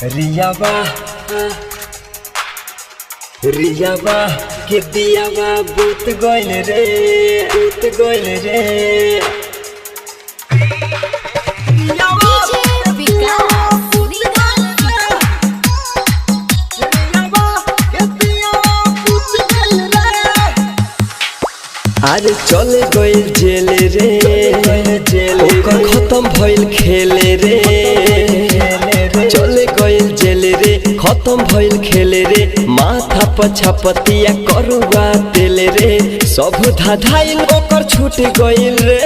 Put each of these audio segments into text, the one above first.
रियावा रियावा के दियावा बूत गइल रे अरे चले गइल जेल रे ओकर खत्म भइल खेले रे चले गइल जेल रे खत्म भइल खेले रे माथा पछपतिया करुआ तेल रे सब धाधाइल ओकर छूट गइल रे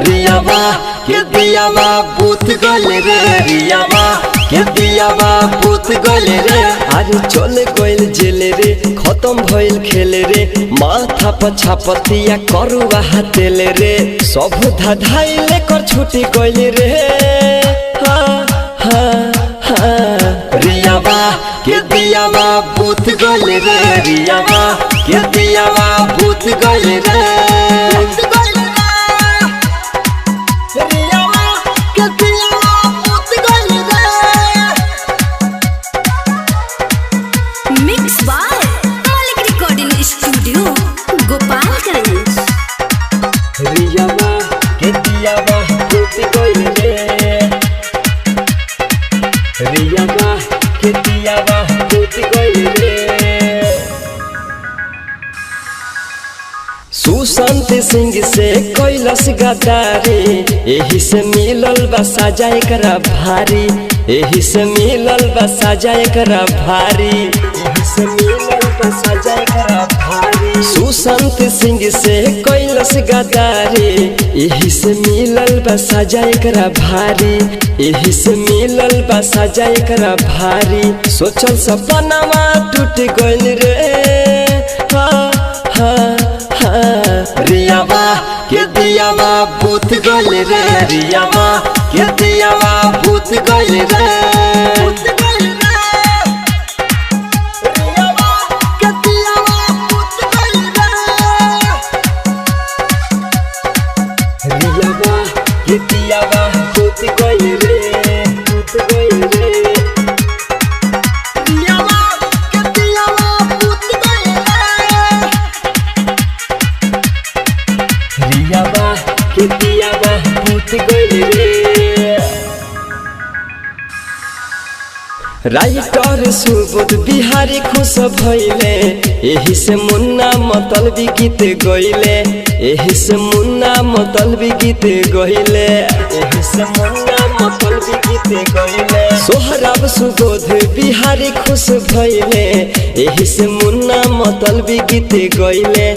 रियावा के दियावा बूत गइल रे रियावा के दियावा बूत गइल रे अरे चले गइल जेल रे खत्म भइल खेले रे माथा पछपतिया करुआ तेल रे सब धाधाइल कर छूट गइल रे रियावा के दियावा बूत गइल रे रियावा के दियावा बूत गइल रे रियावा के दियावा बूत गइल रे रियावा के दियावा बूत गइल रे सुशांत सिंह से कैलाश गद्दारी एही से मिलल बा सजा एकरा भारी एही से मिलल बा सजा एकरा भारी एही से मिलल बा सजा एकरा भारी सुशांत सिंह से कैलाश गद्दारी एही से मिलल बा सजा एकरा भारी एही से मिलल बा सजा एकरा भारी सोचल सपनावा टूट गइल रे रियावा के दियावा बूत गइल रे रियावा के दियावा बूत गइल रे रियावा के दियावा बूत गइल रे रियावा के दियावा बूत गइल रे राइटर सुबोध बिहारी खुश भइले एही से मुन्ना मतलबी गीत गइले एही से मुन्ना मतलबी गीत गइले एही से मुन्ना मतलबी गीत गइले सोहराब सुबोध बिहारी खुश भइले एही से मुन्ना मतलबी गीत गइले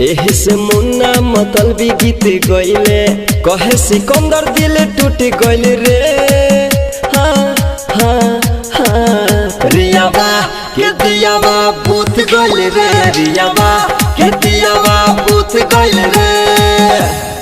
एही से मुन्ना मतलबी गीत गइले कहे सिकंदर दिल टूट गइल रे रियावा के दियावा बूत गइल रे रियावा के दियावा बूत गइल रे।